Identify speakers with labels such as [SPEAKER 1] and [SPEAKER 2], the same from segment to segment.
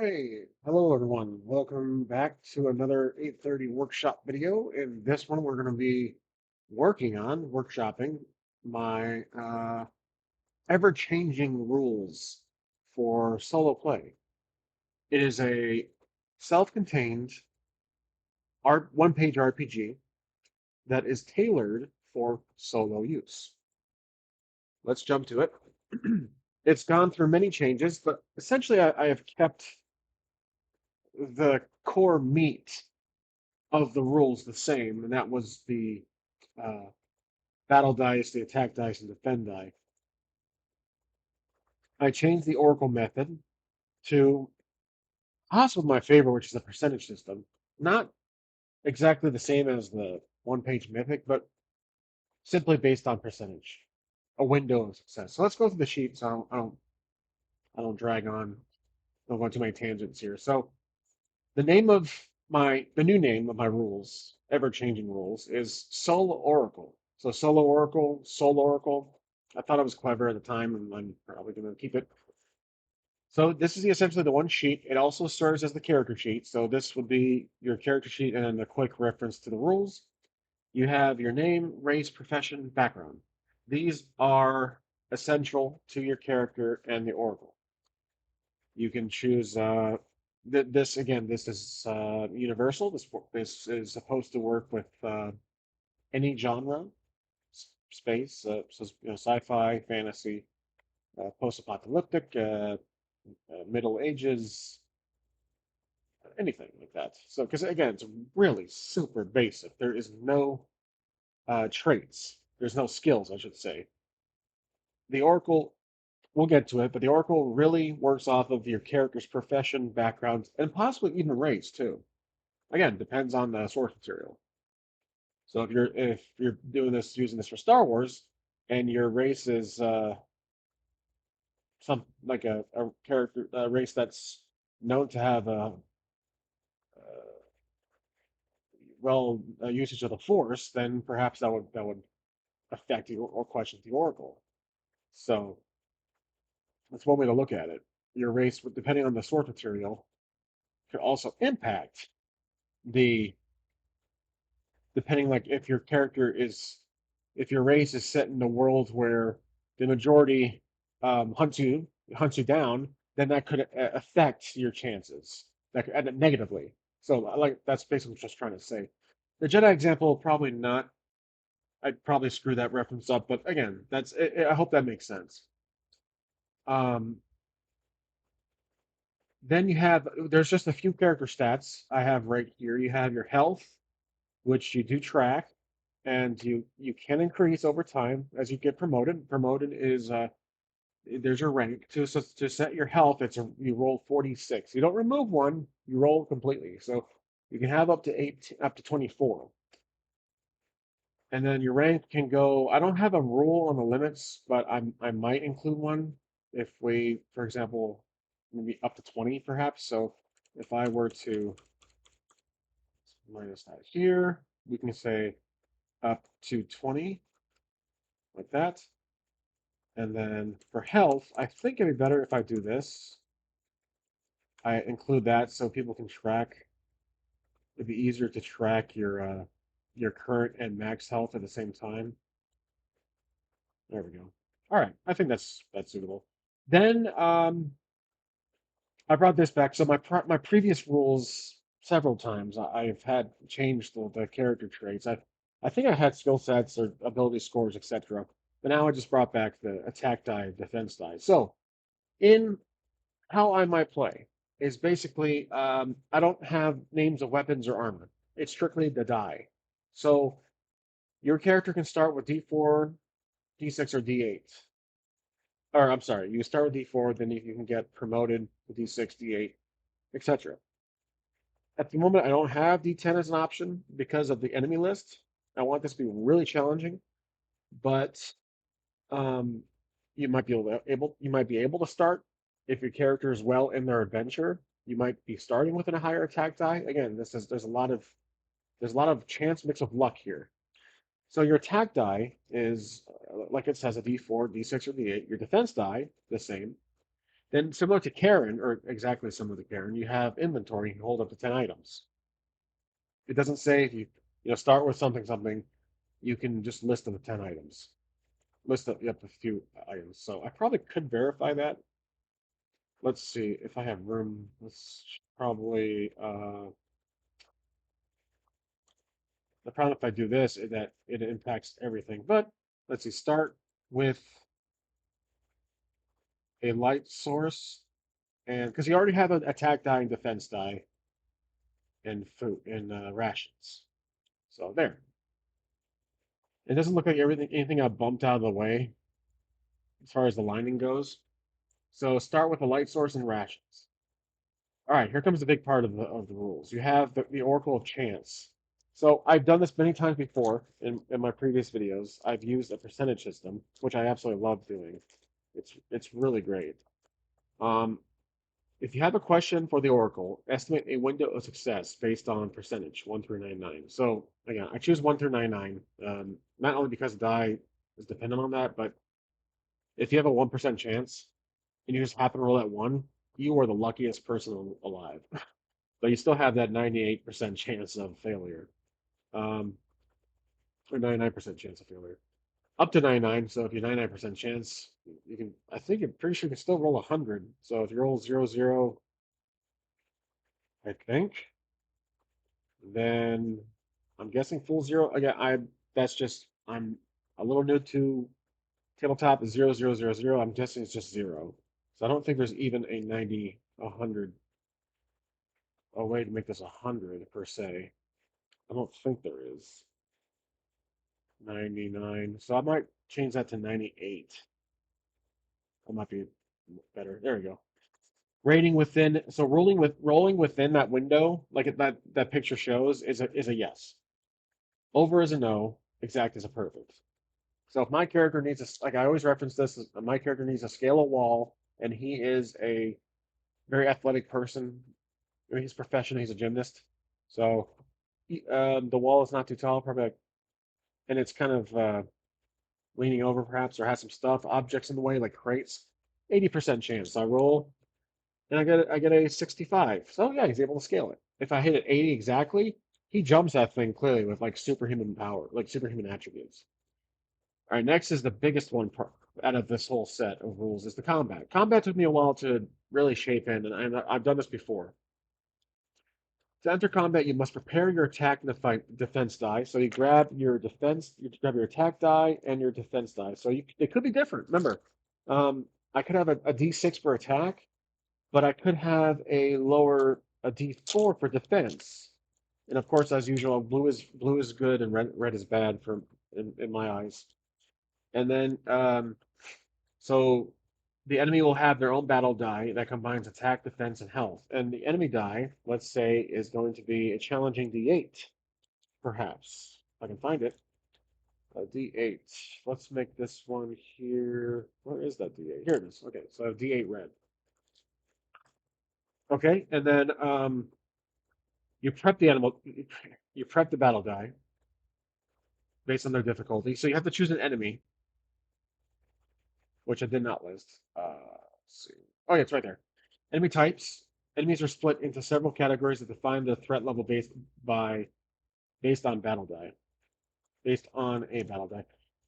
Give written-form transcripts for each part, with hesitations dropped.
[SPEAKER 1] Hey, hello everyone. Welcome back to another 8:30 workshop video. In this one, we're going to be workshopping my ever-changing rules for solo play. It is a self-contained one-page RPG that is tailored for solo use. Let's jump to it. It's gone through many changes, but essentially I have kept the core meat of the rules the same, and that was the uh, battle dice, the attack dice, and defend die. I changed the Oracle method to possibly my favorite, which is the percentage system. Not exactly the same as the one-page mythic, but simply based on percentage, a window of success. So let's go through the sheet, so I don't drag on. Don't go too many tangents here. So the new name of my rules, ever-changing rules, is SolOracle. So SolOracle. I thought it was clever at the time, and I'm probably going to keep it. So this is essentially the one sheet. It also serves as the character sheet. So this would be your character sheet and then a quick reference to the rules. You have your name, race, profession, background. These are essential to your character and the Oracle. You can choose this again. This is universal. This is supposed to work with any genre, space, so sci-fi, fantasy, post-apocalyptic, Middle Ages, anything like that. So, because again, it's really super basic. There is no traits. There's no skills, I should say. The Oracle, we'll get to it, but the Oracle really works off of your character's profession, background, and possibly even race too. Again, depends on the source material. So if you're doing this using this for Star Wars, and your race is some like a character a race that's known to have a usage of the Force, then perhaps that would affect you or question the Oracle. So that's one way to look at it. Your race, depending on the source material, could also impact the depending like if your character is if your race is set in a world where the majority hunts you down, then that could affect your chances that could, negatively. So like that's basically what I'm just trying to say. The Jedi example probably not. I'd probably screw that reference up, but again, I hope that makes sense. Um, then there's just a few character stats I have right here. You have your health, which you do track, and you can increase over time as you get promoted. Promoted is there's your rank. To set your health, you roll 46. You don't remove one, you roll completely. So you can have up to 24. And then your rank can go. I don't have a rule on the limits, but I might include one if we, for example, maybe up to 20 perhaps. So if I were to minus that here, we can say up to 20 like that. And then for health, I think it'd be better if I do this. I include that so people can track. It'd be easier to track your current and max health at the same time. There we go. All right, I think that's suitable. Then I brought this back. So my previous rules several times I've had changed the character traits. I think I had skill sets or ability scores, etc. But now I just brought back the attack die, defense die. So in how I might play is basically I don't have names of weapons or armor. It's strictly the die. So your character can start with D4, D6, or D8. Or I'm sorry, you start with D4, then you can get promoted to D6, D8, etc. At the moment, I don't have D10 as an option because of the enemy list. I want this to be really challenging, but um, you might be able to start if your character is well in their adventure. You might be starting with a higher attack die. Again, there's a lot of chance mix of luck here. So your attack die is like it says a D4, D6, or D8. Your defense die the same. Then similar to Karen, or exactly similar to Karen, you have inventory. You can hold up to 10 items. It doesn't say if you start with something, you can just list them with 10 items. List up a few items. So I probably could verify that. Let's see if I have room. Let's probably the problem if I do this is that it impacts everything. But let's see, start with a light source, and because you already have an attack die and defense die and food and rations. So there. It doesn't look like anything got bumped out of the way as far as the lining goes. So start with a light source and rations. All right, here comes the big part of the rules. You have the Oracle of Chance. So I've done this many times before in my previous videos. I've used a percentage system, which I absolutely love doing. It's really great. Um, if you have a question for the Oracle, estimate a window of success based on percentage, 1 through 99. So again, I choose 1 through 99, not only because the die is dependent on that, but if you have a 1% chance and you just happen to roll that one, you are the luckiest person alive. But you still have that 98% chance of failure, um, or 99% chance of failure. Up to 99, so if you're 99% chance, you can, I think I'm pretty sure you can still roll 100. So if you roll 0, 0, I think, then I'm guessing full zero. Again, that's just, I'm a little new to tabletop is 0, 0, 0, 0. I'm guessing it's just zero. So I don't think there's even a 90, 100, a way to make this 100 per se. I don't think there is. 99. So I might change that to 98. That might be better. There we go. Rating within, so rolling within that window, like that picture shows, is a yes. Over is a no. Exact is a perfect. So if my character needs like I always reference this, my character needs to scale a wall, and he is a very athletic person. I mean, he's a professional. He's a gymnast. So the wall is not too tall, probably, and it's kind of leaning over perhaps, or has some stuff, objects in the way, like crates. 80% chance. So I roll, and I get a 65. So yeah, he's able to scale it. If I hit it 80 exactly, he jumps that thing clearly with like superhuman power, like superhuman attributes. All right, next is the biggest one out of this whole set of rules is the combat. Combat took me a while to really shape in, and I've done this before. To enter combat, you must prepare your attack and defense die. So you grab your attack die and your defense die. So it could be different. Remember, I could have a D6 for attack, but I could have a D4 for defense. And of course, as usual, blue is good and red is bad in my eyes. And then so the enemy will have their own battle die that combines attack, defense, and health. And the enemy die, let's say, is going to be a challenging D8, perhaps. If I can find it. A D8. Let's make this one here. Where is that D8? Here it is. Okay, so I have D8 red. Okay, and then you prep the animal, you prep the battle die based on their difficulty. So you have to choose an enemy, which I did not list. Let's see. Oh, yeah, it's right there. Enemy types. Enemies are split into several categories that define the threat level based on battle die. Based on a battle die.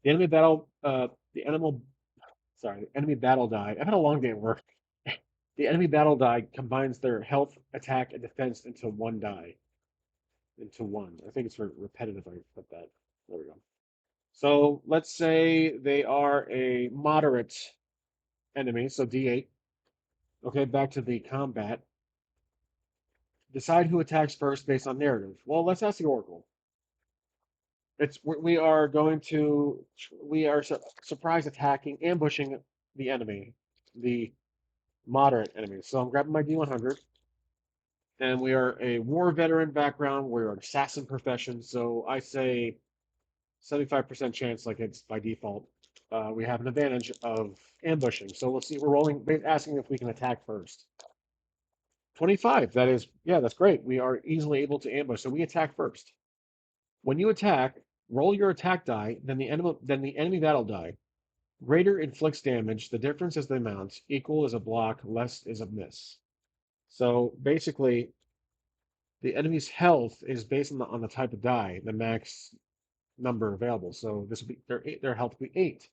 [SPEAKER 1] The enemy battle the enemy battle die. I've had a long day at work. The enemy battle die combines their health, attack, and defense into one die. Into one. I think it's repetitive. I put that. There we go. So let's say they are a moderate enemy, so D8. Okay, back to the combat. Decide who attacks first based on narrative. Well, let's ask the Oracle. We are going to surprise attacking, ambushing the enemy, the moderate enemy. So I'm grabbing my D100, and we are a war veteran background. We're an assassin profession, so I say 75% chance, like it's by default. We have an advantage of ambushing. So let's see. We're rolling, asking if we can attack first. 25. That is, yeah, that's great. We are easily able to ambush, so we attack first. When you attack, roll your attack die, then the enemy battle die. Greater inflicts damage. The difference is the amount. Equal is a block, less is a miss. So basically, the enemy's health is based on the type of die, the max number available. So this would be their health would be 8.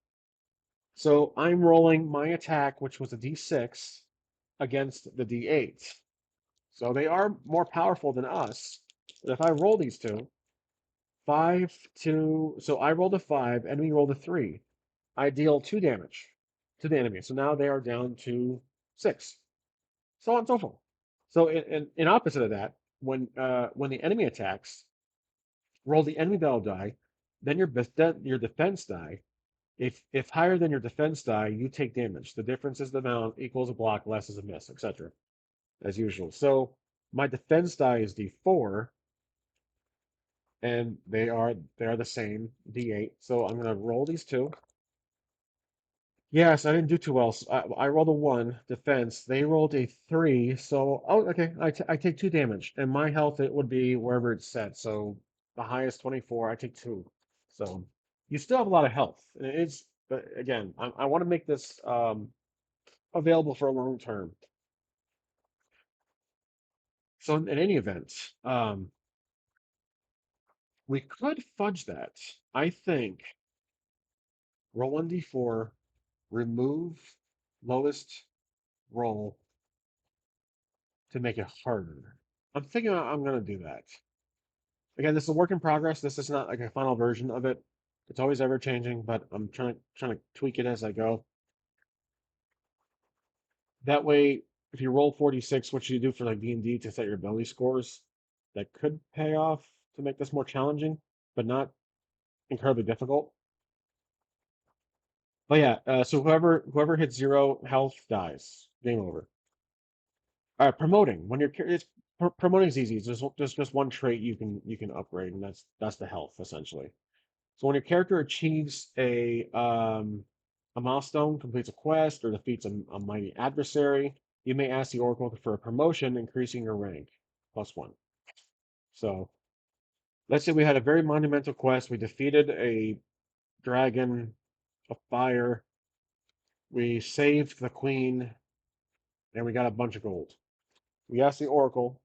[SPEAKER 1] So I'm rolling my attack, which was a d6, against the d8. So they are more powerful than us. But if I roll these two, 5, 2, so I rolled a 5, enemy rolled a 3. I deal 2 damage to the enemy. So now they are down to 6. So on and so forth. So in opposite of that, when the enemy attacks, roll the enemy battle die, then your defense die. If higher than your defense die, you take damage. The difference is the amount, equals a block, less is a miss, etc. As usual. So my defense die is d4, and they are the same d8. So I'm gonna roll these two. Yes, I didn't do too well. So I rolled a 1 defense. They rolled a 3. So, oh, okay. I take 2 damage, and my health it would be wherever it's set. So the highest 24. I take 2. So you still have a lot of health. And it's but again, I want to make this available for a long term. So in any event, we could fudge that. I think roll 1d4, remove lowest roll to make it harder. I'm thinking I'm going to do that. Again, this is a work in progress. This is not like a final version of it. It's always ever changing, but I'm trying to tweak it as I go. That way, if you roll 46, what you do for like D&D to set your ability scores, that could pay off to make this more challenging, but not incredibly difficult. But yeah, so whoever hits 0 health dies. Game over. All right, promoting. When promoting is easy. It's just one trait you can upgrade, and that's the health essentially. So when your character achieves a milestone, completes a quest, or defeats a mighty adversary, you may ask the Oracle for a promotion, increasing your rank +1. So let's say we had a very monumental quest. We defeated a dragon of fire. We saved the queen, and we got a bunch of gold. We asked the Oracle,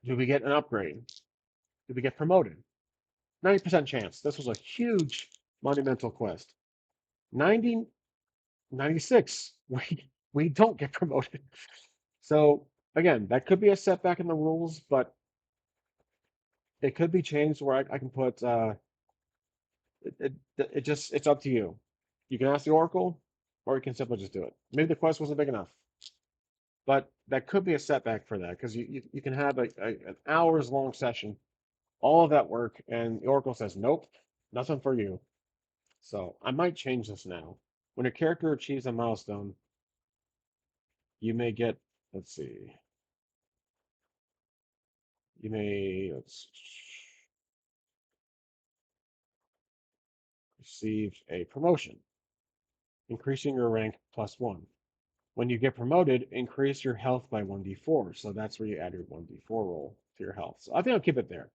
[SPEAKER 1] do we get an upgrade? Do we get promoted? 90% chance. This was a huge monumental quest. 90, 96, we don't get promoted. So again, that could be a setback in the rules, but it could be changed where I can put it's up to you. You can ask the Oracle, or you can simply just do it. Maybe the quest wasn't big enough, but that could be a setback for that because you can have an hours long session, all of that work, and the Oracle says nope, nothing for you. So I might change this now. When a character achieves a milestone, you may get, let's see, you may let's receive a promotion, increasing your rank +1. When you get promoted, increase your health by 1d4. So that's where you add your 1d4 roll to your health. So I think I'll keep it there.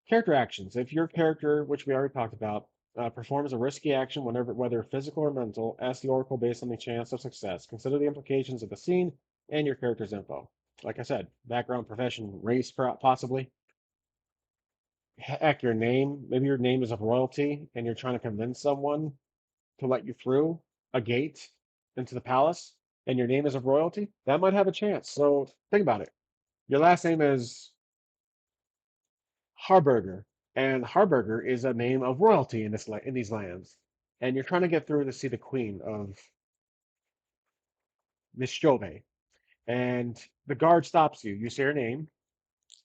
[SPEAKER 1] Character actions. If your character, which we already talked about, performs a risky action, whether physical or mental, ask the Oracle based on the chance of success. Consider the implications of the scene and your character's info. Like I said, background, profession, race, possibly. Heck, your name. Maybe your name is of royalty and you're trying to convince someone to let you through a gate into the palace and your name is of royalty. That might have a chance. So think about it. Your last name is Harburger, and Harburger is a name of royalty in these lands. And you're trying to get through to see the queen of Mischove. And the guard stops you. You say your name.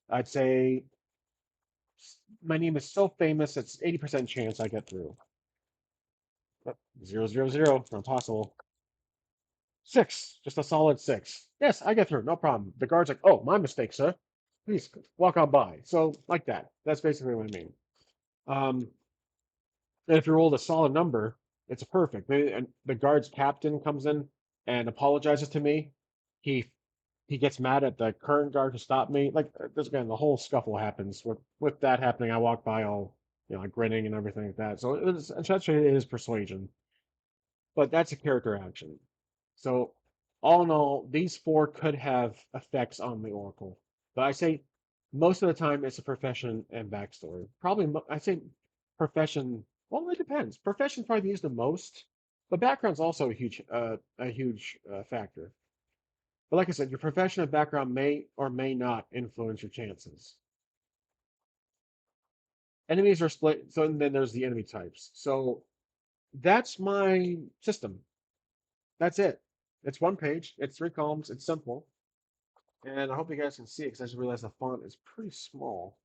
[SPEAKER 1] I'd say my name is so famous it's 80% chance I get through. 000, not possible. 6, just a solid 6. Yes, I get through, no problem. The guard's like, oh, my mistake, sir. Please walk on by. So like that. That's basically what I mean. And if you rolled a solid number, it's perfect. And the guard's captain comes in and apologizes to me. He he gets mad at the current guard to stop me. Like this again, the whole scuffle happens. With that happening, I walk by all like grinning and everything like that. So essentially it is persuasion, but that's a character action. So all in all, these four could have effects on the Oracle, but I say most of the time it's a profession and backstory. Probably I say profession. Well, it depends. Profession probably used the most, but background's also a huge factor. But like I said, your profession and background may or may not influence your chances. Enemies are split, so then there's the enemy types. So that's my system. That's it. It's one page. It's 3 columns. It's simple. And I hope you guys can see it because I just realized the font is pretty small.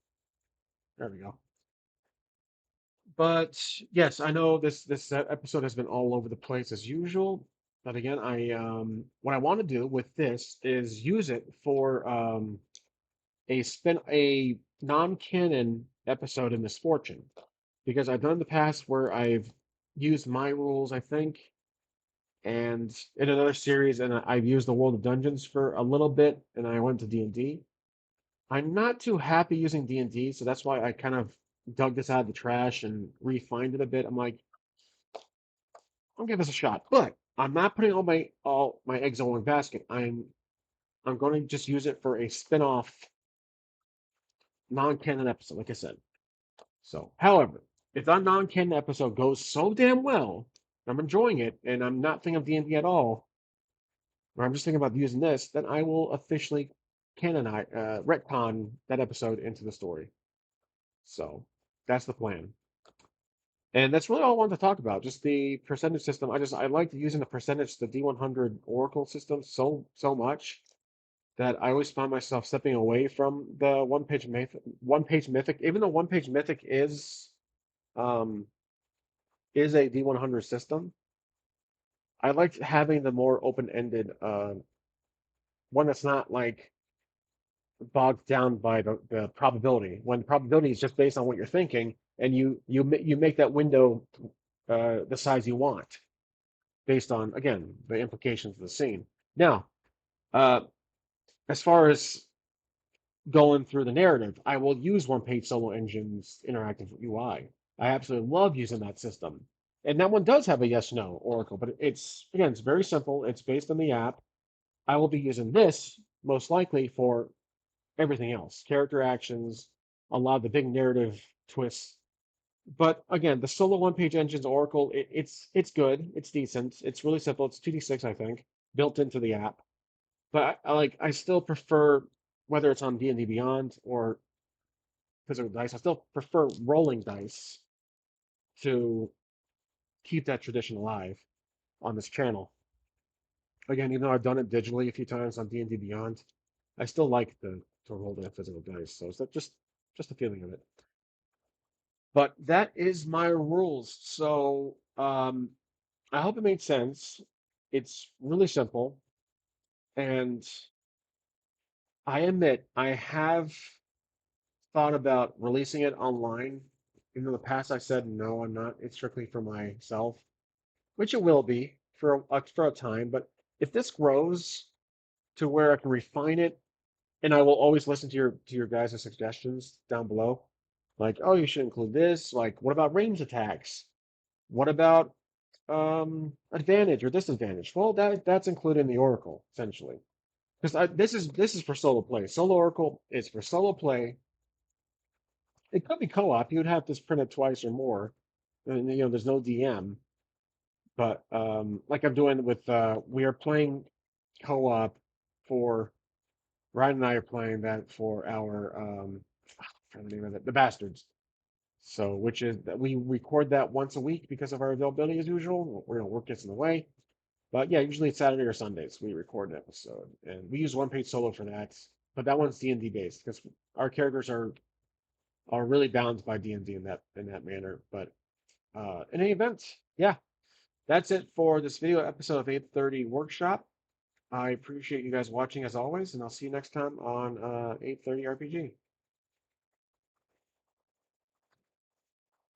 [SPEAKER 1] There we go. But yes, I know this episode has been all over the place as usual. But again, I what I want to do with this is use it for a non-canon episode in Misfortune because I've done in the past where I've used my rules, I think, and in another series, and I've used the World of Dungeons for a little bit, and I went to D&D. I'm not too happy using D&D, so that's why I kind of dug this out of the trash and refined it a bit. I'm like, I'll give this a shot, but I'm not putting all my eggs in one basket. I'm going to just use it for a spin-off non-canon episode, like I said. So, however, if that non-canon episode goes so damn well, I'm enjoying it, and I'm not thinking of D&D at all, or I'm just thinking about using this, then I will officially retcon that episode into the story. So that's the plan. And that's really all I wanted to talk about. Just the percentage system. I liked using the percentage, the D100 Oracle system so much that I always found myself stepping away from the one page mythic, even though one page mythic um is a D100 system. I liked having the more open-ended one that's not like bogged down by the probability. When probability is just based on what you're thinking, and you make that window the size you want based on again the implications of the scene. Now, uh, as far as going through the narrative, I will use one page solo engine's interactive UI. I absolutely love using that system. And that one does have a yes no oracle, but it's very simple. It's based on the app. I will be using this most likely for everything else, character actions, a lot of the big narrative twists. But again, the solo one-page engines Oracle, it's good, it's decent, it's really simple. It's 2d6, I think, built into the app. But I still prefer whether it's on D&D Beyond or physical dice. I still prefer rolling dice to keep that tradition alive on this channel. Again, even though I've done it digitally a few times on D&D Beyond, I still like to roll the physical dice. So it's just a feeling of it. But that is my rules. So I hope it made sense. It's really simple. And I admit I have thought about releasing it online. In the past, I said no, I'm not. It's strictly for myself, which it will be for a time. But if this grows to where I can refine it, and I will always listen to your guys' suggestions down below, like, oh, you should include this. Like, what about range attacks? What about advantage or disadvantage? Well, that's included in the Oracle essentially, because this is for solo play. Solo Oracle is for solo play. It could be co-op. You would have to print it twice or more, and there's no DM. But like I'm doing with we are playing co-op for Ryan and I are playing that for our the name of it, the Bastards. So, which is that we record that once a week because of our availability as usual. Work gets in the way. But yeah, usually it's Saturday or Sundays we record an episode, and we use one page solo for that. But that one's D&D based because our characters are really bound by D&D in that manner. But in any event, yeah, that's it for this video episode of 830 Workshop. I appreciate you guys watching as always, and I'll see you next time on 830 RPG.